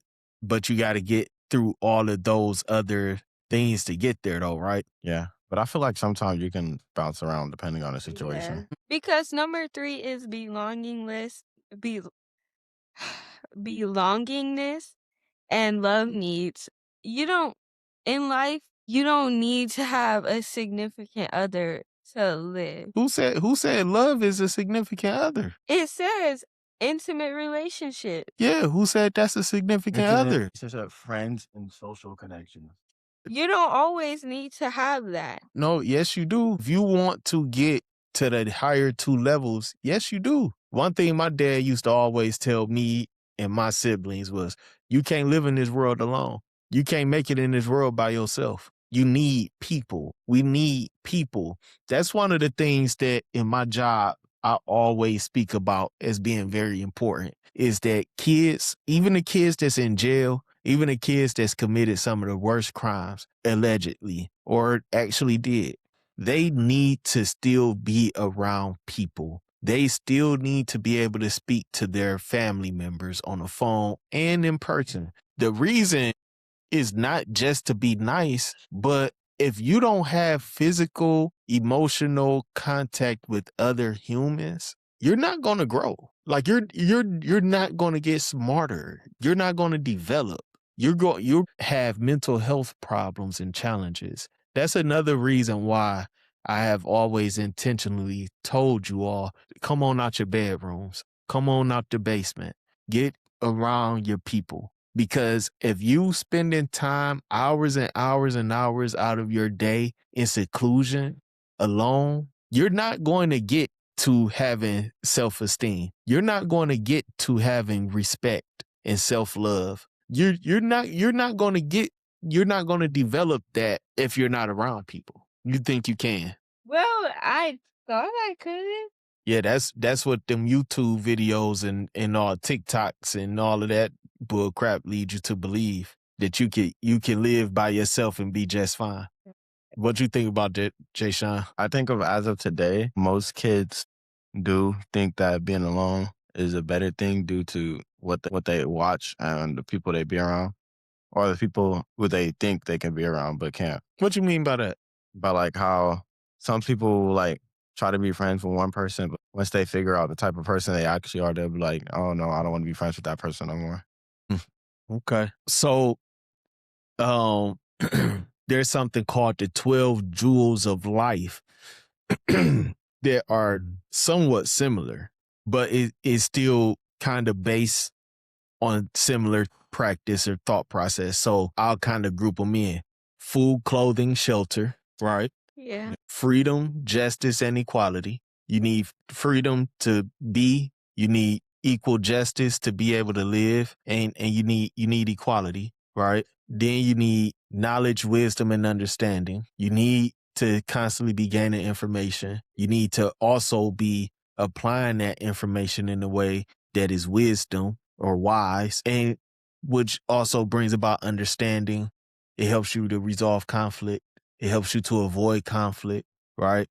you got to get through all of those other things to get there, though, right? Yeah. But I feel like sometimes you can bounce around depending on the situation. Yeah. Because number 3 is belongingness and love needs. In life, you don't need to have a significant other to live. Who said love is a significant other? It says intimate relationship. Yeah, who said that's a significant other? It's just friends and social connections. You don't always need to have that. No, yes, you do. If you want to get to the higher 2 levels, yes, you do. One thing my dad used to always tell me and my siblings was, you can't live in this world alone. You can't make it in this world by yourself. You need people. We need people. That's one of the things that in my job I always speak about as being very important, is that kids, even the kids that's in jail, even the kids that's committed some of the worst crimes, allegedly, or actually did, they need to still be around people. They still need to be able to speak to their family members on the phone and in person. The reason is not just to be nice, but if you don't have physical, emotional contact with other humans, you're not going to grow. Like you're not going to get smarter. You're not going to develop. You have mental health problems and challenges. That's another reason why I have always intentionally told you all, come on out your bedrooms, come on out the basement, get around your people. Because if you spending time, hours and hours and hours out of your day in seclusion, alone, You're not going to get to having self-esteem. You're not going to get to having respect and self-love. You're not going to develop that if you're not around people. You think you can. Well, I thought I could. Yeah, that's what them YouTube videos and all TikToks and all of that bull crap lead you to believe, that you can live by yourself and be just fine. What you think about that, Jay Sean? I think as of today, most kids do think that being alone is a better thing due to what they watch and the people they be around, or the people who they think they can be around but can't. What you mean by that? But like how some people like try to be friends with one person, but once they figure out the type of person they actually are, they'll be like, oh no, I don't want to be friends with that person no more. Okay. So there's something called the 12 jewels of life that are somewhat similar, but it is still kind of based on similar practice or thought process. So I'll kind of group them in: food, clothing, shelter, right? Yeah. Freedom, justice, and equality. You need freedom to be, you need equal justice to be able to live, and you need equality, right? Then you need knowledge, wisdom, and understanding. You need to constantly be gaining information. You need to also be applying that information in a way that is wisdom or wise, and which also brings about understanding. It helps you to resolve conflict. It helps you to avoid conflict, right?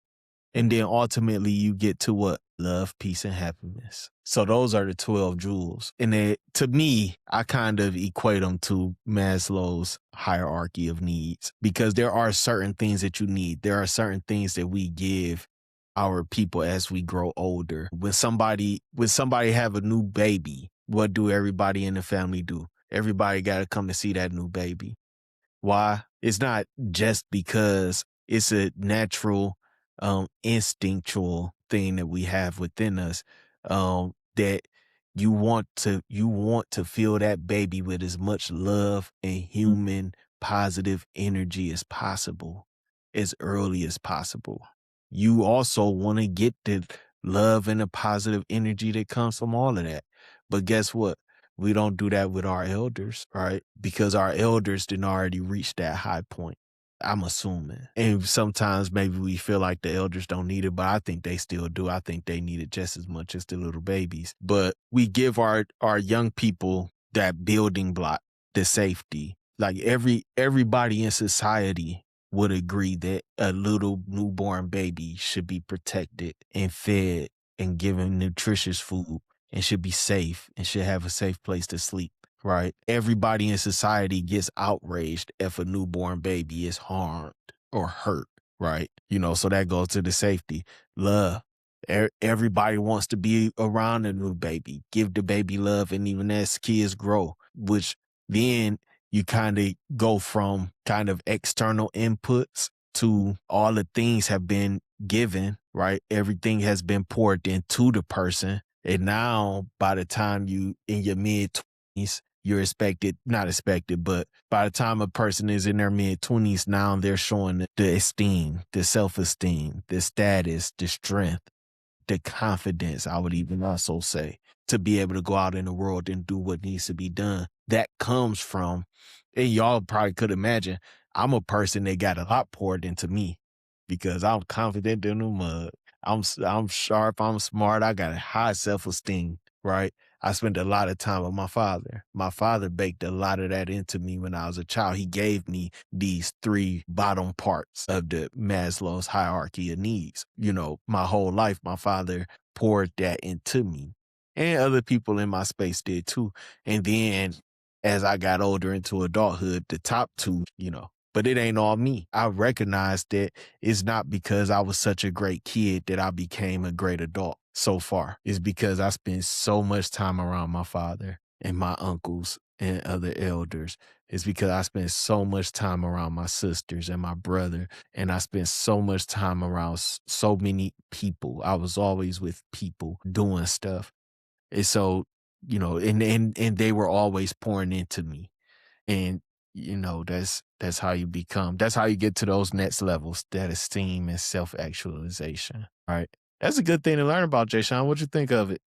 And then ultimately you get to what? Love, peace, and happiness. So those are the 12 jewels. And to me, I kind of equate them to Maslow's hierarchy of needs, because there are certain things that you need. There are certain things that we give our people as we grow older. When somebody have a new baby, what do everybody in the family do? Everybody got to come to see that new baby. Why? It's not just because it's a natural, instinctual thing that we have within us, that you want to fill that baby with as much love and human positive energy as possible, as early as possible. You also want to get the love and the positive energy that comes from all of that. But guess what? We don't do that with our elders, right? Because our elders didn't already reach that high point, I'm assuming. And sometimes maybe we feel like the elders don't need it, but I think they still do. I think they need it just as much as the little babies. But we give our young people that building block, the safety. Like everybody in society would agree that a little newborn baby should be protected and fed and given nutritious food, and should be safe and should have a safe place to sleep, right? Everybody in society gets outraged if a newborn baby is harmed or hurt, right? So that goes to the safety. Love. Everybody wants to be around a new baby, give the baby love, and even as kids grow, which then you kind of go from kind of external inputs to all the things have been given, right? Everything has been poured into the person. And now by the time you in your mid-20s, you're not expected, but by the time a person is in their mid-20s, now they're showing the esteem, the self-esteem, the status, the strength, the confidence, I would even also say, to be able to go out in the world and do what needs to be done. That comes from, and y'all probably could imagine, I'm a person that got a lot poured into me because I'm confident in the mud. I'm sharp, I'm smart, I got a high self-esteem, right? I spent a lot of time with my father. My father baked a lot of that into me when I was a child. He gave me these 3 bottom parts of the Maslow's hierarchy of needs. My whole life, my father poured that into me, and other people in my space did too. And then as I got older into adulthood, the top 2, but it ain't all me. I recognized that it's not because I was such a great kid that I became a great adult so far. It's because I spent so much time around my father and my uncles and other elders. It's because I spent so much time around my sisters and my brother, and I spent so much time around so many people. I was always with people doing stuff. And so, and they were always pouring into me. And that's how you become. That's how you get to those next levels, that esteem and self-actualization. Right. That's a good thing to learn about, Jay Sean. What you think of it?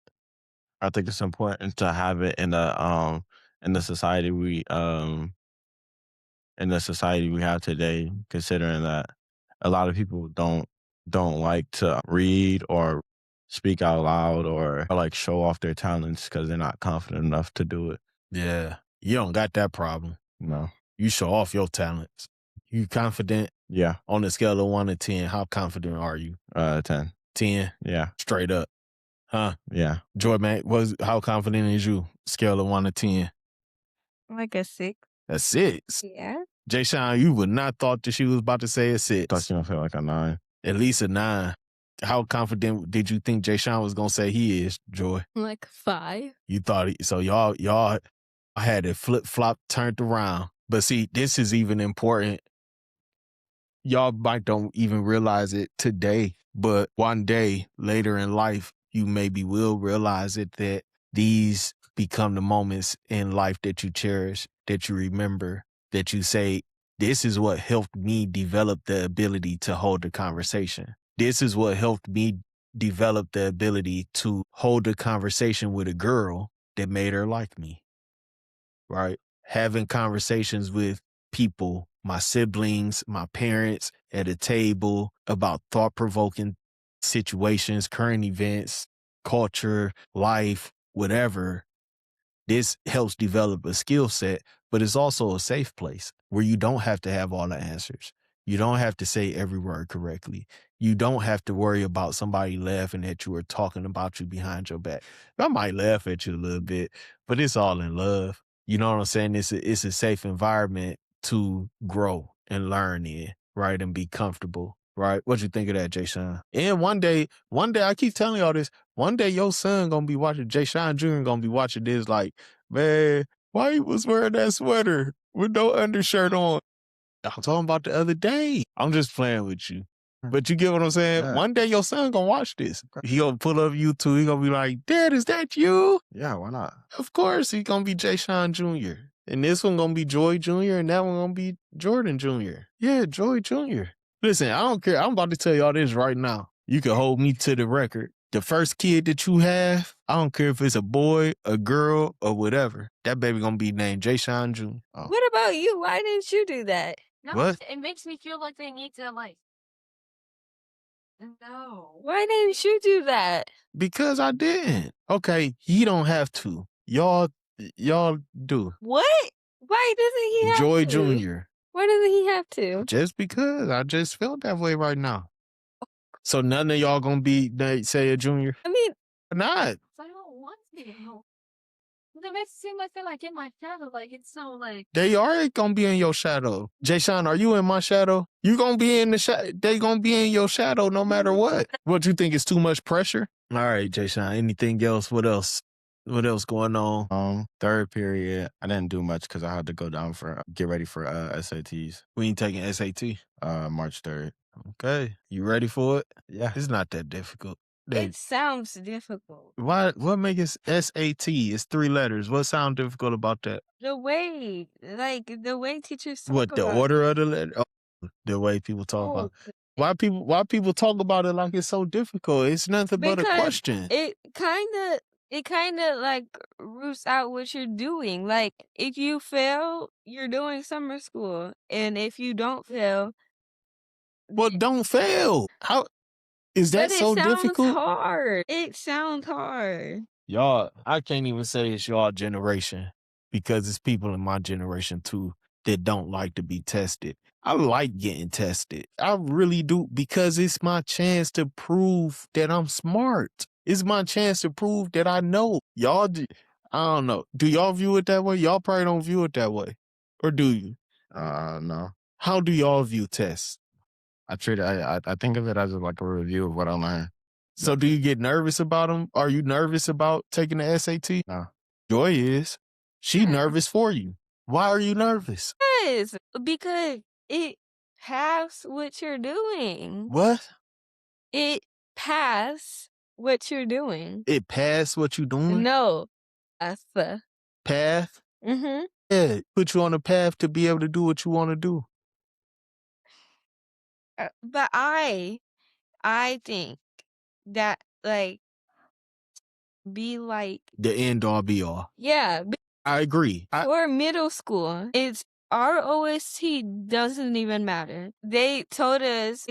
I think it's important to have it in the society we have today, considering that a lot of people don't like to read or speak out loud or like show off their talents because they're not confident enough to do it. Yeah. You don't got that problem. No. You show off your talents. You confident? Yeah. On a scale of 1 to 10, how confident are you? 10. 10? Yeah. Straight up. Huh? Yeah. Joy, man, how confident is you? Scale of 1 to 10. Like a 6. A 6? Yeah. Jay Sean, you would not thought that she was about to say a 6. Thought you gonna feel like a 9. At least a 9. How confident did you think Jay Sean was gonna say he is, Joy? Like 5. You thought so y'all had it flip-flop turned around. But see, this is even important. Y'all might don't even realize it today, but one day later in life, you maybe will realize it, that these become the moments in life that you cherish, that you remember, that you say, this is what helped me develop the ability to hold a conversation. This is what helped me develop the ability to hold a conversation with a girl that made her like me. Right? Having conversations with people, my siblings, my parents at a table about thought-provoking situations, current events, culture, life, whatever. This helps develop a skill set, but it's also a safe place where you don't have to have all the answers. You don't have to say every word correctly. You don't have to worry about somebody laughing at you or talking about you behind your back. I might laugh at you a little bit, but it's all in love. You know what I'm saying? It's a safe environment to grow and learn in, right? And be comfortable, right? What you think of that, Jay Sean? And one day, I keep telling y'all this, one day your son gonna be watching, Jay Sean Jr. gonna be watching this like, man, why he was wearing that sweater with no undershirt on? I'm talking about the other day. I'm just playing with you. But you get what I'm saying? Yeah. One day your son gonna watch this. He gonna pull up YouTube. He gonna be like, Dad, is that you? Yeah, why not? Of course, he gonna be Jay Sean Jr. And this one gonna be Joy Jr. And that one gonna be Jordan Jr. Yeah, Joy Jr. Listen, I don't care. I'm about to tell y'all this right now. You can hold me to the record. The first kid that you have, I don't care if it's a boy, a girl, or whatever, that baby gonna be named Jay Sean Jr. Oh. What about you? Why didn't you do that? No, What? it makes me feel like they need to like. No. Why didn't you do that? Because I didn't. Okay, he don't have to. Y'all do. What? Why doesn't he have Joy to? Jr. Why doesn't he have to? Just because. I just felt that way right now. So none of y'all gonna be, say, a junior? I mean, Not. I don't want to. It makes it seem like they're like in my shadow. Like it's so like. They are gonna be in your shadow. Jay Sean, are you in my shadow? You gonna be in the shadow. They gonna be in your shadow no matter what. What, you think is too much pressure? All right, Jay Sean, anything else? What else? What else going on? Third period, I didn't do much because I had to go down for get ready for SATs. We ain't taking SAT. March 3rd. Okay, you ready for it? Yeah. It's not that difficult. it sounds difficult. What makes it SAT? It's 3 letters. What sound difficult about that? The way teachers talk What, the about order of the letter? Oh, the way people talk about it. Why people talk about it like it's so difficult? It's nothing but a Because question. it kind of like roots out what you're doing. Like if you fail, you're doing summer school, and if you don't fail, Well, don't fail. How is that but so it sounds difficult? hard. It sounds hard. Y'all, I can't even say it's y'all generation, because it's people in my generation too that don't like to be tested. I like getting tested. I really do, because it's my chance to prove that I'm smart. It's my chance to prove that I know. Y'all, I don't know. Do y'all view it that way? Y'all probably don't view it that way. Or do you? No. How do y'all view tests? I think of it as like a review of what I learned. So do you get nervous about them? Are you nervous about taking the SAT? No. Joy is. She nervous for you. Why are you nervous? Yes, because it pass what you're doing. What? It pass what you're doing. It passed what you doing? No, Path? Mm-hmm. Yeah, put you on a path to be able to do what you want to do. But I think that like be like The end all be all. yeah. I agree. For middle school, it's our OST doesn't even matter. They told us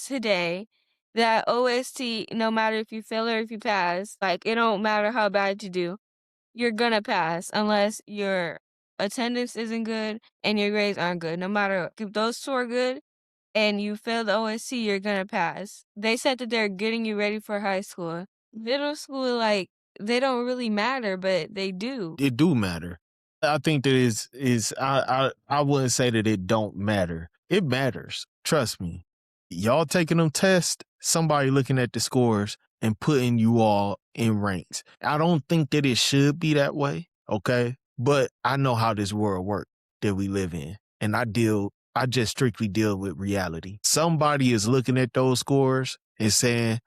today that OST, no matter if you fail or if you pass, like it don't matter how bad you do, you're gonna pass unless your attendance isn't good and your grades aren't good. No matter if those two are good and you fail the OST, you're gonna pass. They said that they're getting you ready for high school. Middle school, like they don't really matter, but they do. It do matter. I think that I wouldn't say that it don't matter. It matters. Trust me. Y'all taking them tests, somebody looking at the scores and putting you all in ranks. I don't think that it should be that way, okay? But I know how this world works that we live in. And I just strictly deal with reality. Somebody is looking at those scores and saying,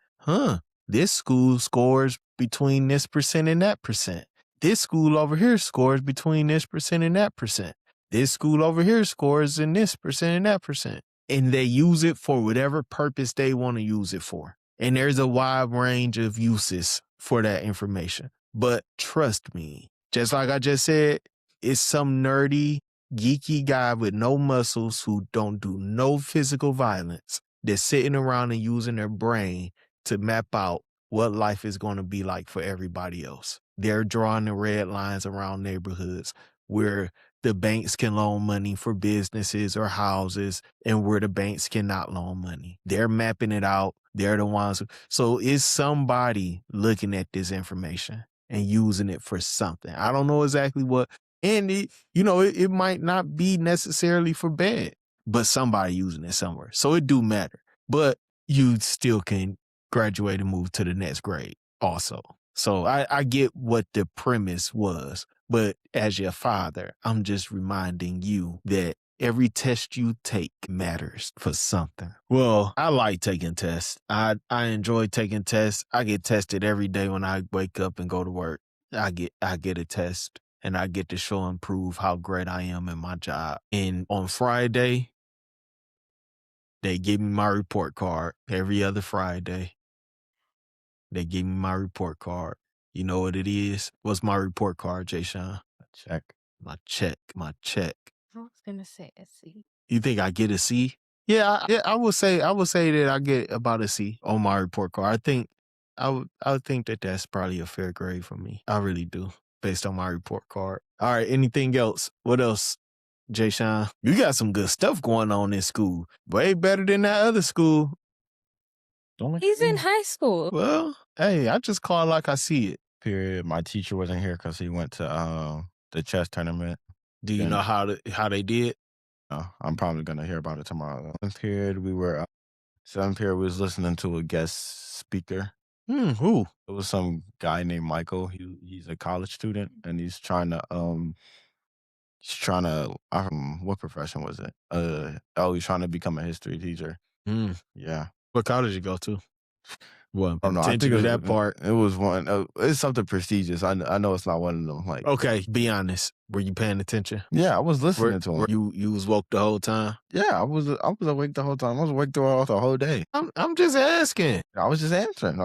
this school scores between this percent and that percent. This school over here scores between this percent and that percent. This school over here scores in this percent and that percent. And they use it for whatever purpose they want to use it for. And there's a wide range of uses for that information. But trust me, just like I just said, it's some nerdy, geeky guy with no muscles who don't do no physical violence that's sitting around and using their brain to map out what life is going to be like for everybody else. They're drawing the red lines around neighborhoods where the banks can loan money for businesses or houses and where the banks cannot loan money. They're mapping it out. They're the ones. So is somebody looking at this information and using it for something? I don't know exactly what. And it might not be necessarily for bad, but somebody using it somewhere. So it do matter. But you still can graduate and move to the next grade also. So I get what the premise was, but as your father, I'm just reminding you that every test you take matters for something. Well, I like taking tests. I enjoy taking tests. I get tested every day when I wake up and go to work. I get a test and I get to show and prove how great I am in my job. And on Friday, they give me my report card every other Friday. They give me my report card. You know what it is? What's my report card, Jay Sean? Check. My check. I was gonna say a C. You think I get a C? Yeah, I would say that I get about a C on my report card. I would think that that's probably a fair grade for me. I really do, based on my report card. All right, anything else? What else, Jay Sean? You got some good stuff going on in school. Way better than that other school. He's in high school. Well, hey, I just call it like I see it. Period. My teacher wasn't here because he went to the chess tournament. Do you know how they did? No, I'm probably gonna hear about it tomorrow. Seventh period, we was listening to a guest speaker. Who? It was some guy named Michael. He's a college student and he's trying to what profession was it? He's trying to become a history teacher. Yeah. What college you go to? Well, I don't know. I think it was that part. It was one. It's something prestigious. I know it's not one of them. Like, okay, be honest. Were you paying attention? Yeah, I was listening to him. You was woke the whole time? Yeah, I was awake the whole time. I was awake throughout the whole day. I'm just asking. I was just answering.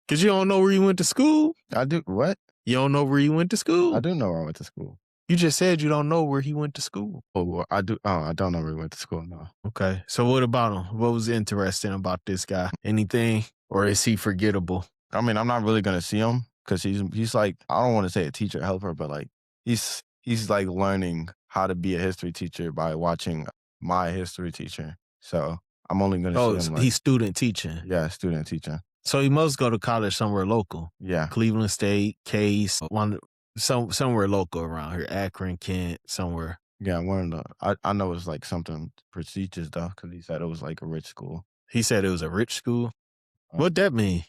Cause you don't know where you went to school. I do. What? You don't know where you went to school? I do know where I went to school. You just said you don't know where he went to school. Oh, I do. Oh, I don't know where he went to school. No. Okay. So what about him? What was interesting about this guy? Anything? Or is he forgettable? I mean, I'm not really gonna see him because he's like, I don't want to say a teacher helper, but like he's like learning how to be a history teacher by watching my history teacher. So I'm only gonna see him. He's student teaching. Yeah, student teaching. So he must go to college somewhere local. Yeah. Cleveland State, Case, somewhere local around here, Akron, Kent, somewhere. Yeah, I know it's like something prestigious though, because he said it was like a rich school. He said it was a rich school? What'd that mean?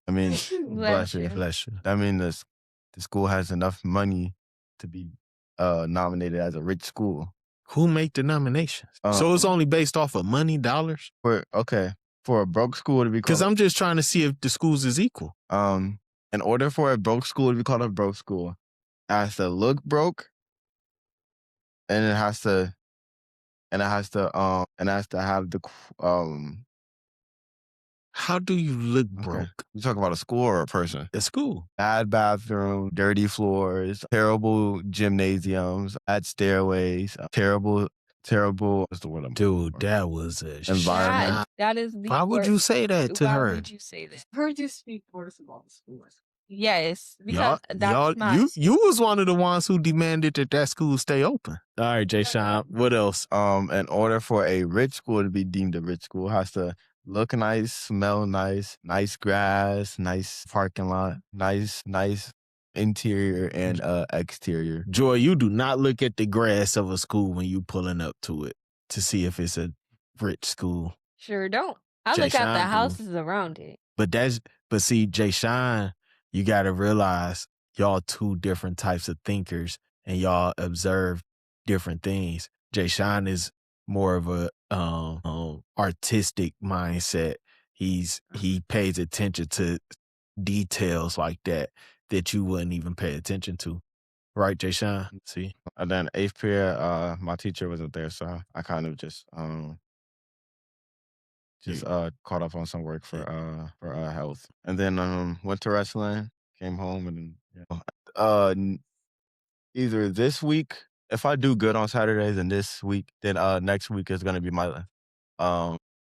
I mean, Bless you. That means the school has enough money to be nominated as a rich school. Who make the nominations? So it's only based off of money, dollars? For a broke school to be called... Because I'm just trying to see if the schools is equal. In order for a broke school to be called a broke school, it has to look broke, and it has to have the How do you look okay. broke? You talking about a school or a person? At school. Bad bathroom, dirty floors, terrible gymnasiums, bad stairways, terrible. What's the word I'm looking Dude, for? that was a Environment. That is the Why would you worst. say that to Why her? would you say that? Heard you speak worse about the schools. Yes, Y'all, because that's my you was one of the ones who demanded that school stay open. All right, Jay Sean, what else? In order for a rich school to be deemed a rich school, it has to look nice, smell nice, nice grass, nice parking lot, nice interior and exterior. Joy, you do not look at the grass of a school when you pulling up to it to see if it's a rich school. sure don't. I Jay look at the Sean do. houses around it. But see, Jay Sean, you got to realize y'all two different types of thinkers and y'all observe different things. Jay Sean is more of a artistic mindset. He pays attention to details like that you wouldn't even pay attention to. Right, Jay Sean? See? And then 8th period, my teacher wasn't there, so I kind of just caught up on some work for health. And then went to wrestling, came home, and then either this week, if I do good on Saturdays, and this week, then next week is gonna be my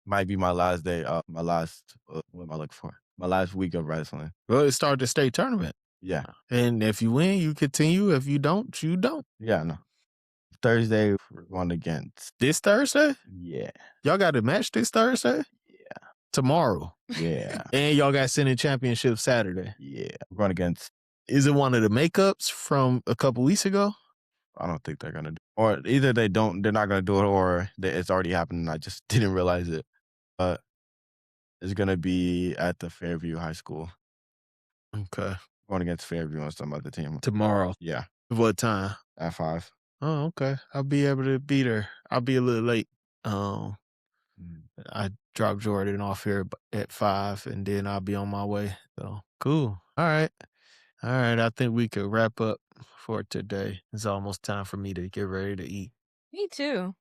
might be my last day. My last what am I looking for? My last week of wrestling. Well, it started the state tournament. Yeah. And if you win, you continue. If you don't, you don't. Yeah, no. Thursday we're going against. This Thursday? Yeah. Y'all got a match this Thursday? Yeah. Tomorrow. Yeah. And y'all got Senate Championship Saturday. Yeah. We're going against. Is it one of the makeups from a couple weeks ago? I don't think they're gonna do, or either they're not gonna do it, or it's already happened and I just didn't realize it. But it's gonna be at the Fairview High School. Okay. Going against Fairview and some other team. Tomorrow. Yeah. What time? At 5. Oh, okay. I'll be able to be there. I'll be a little late. I drop Jordan off here at 5 and then I'll be on my way. So cool. All right. I think we could wrap up for today. It's almost time for me to get ready to eat. Me too.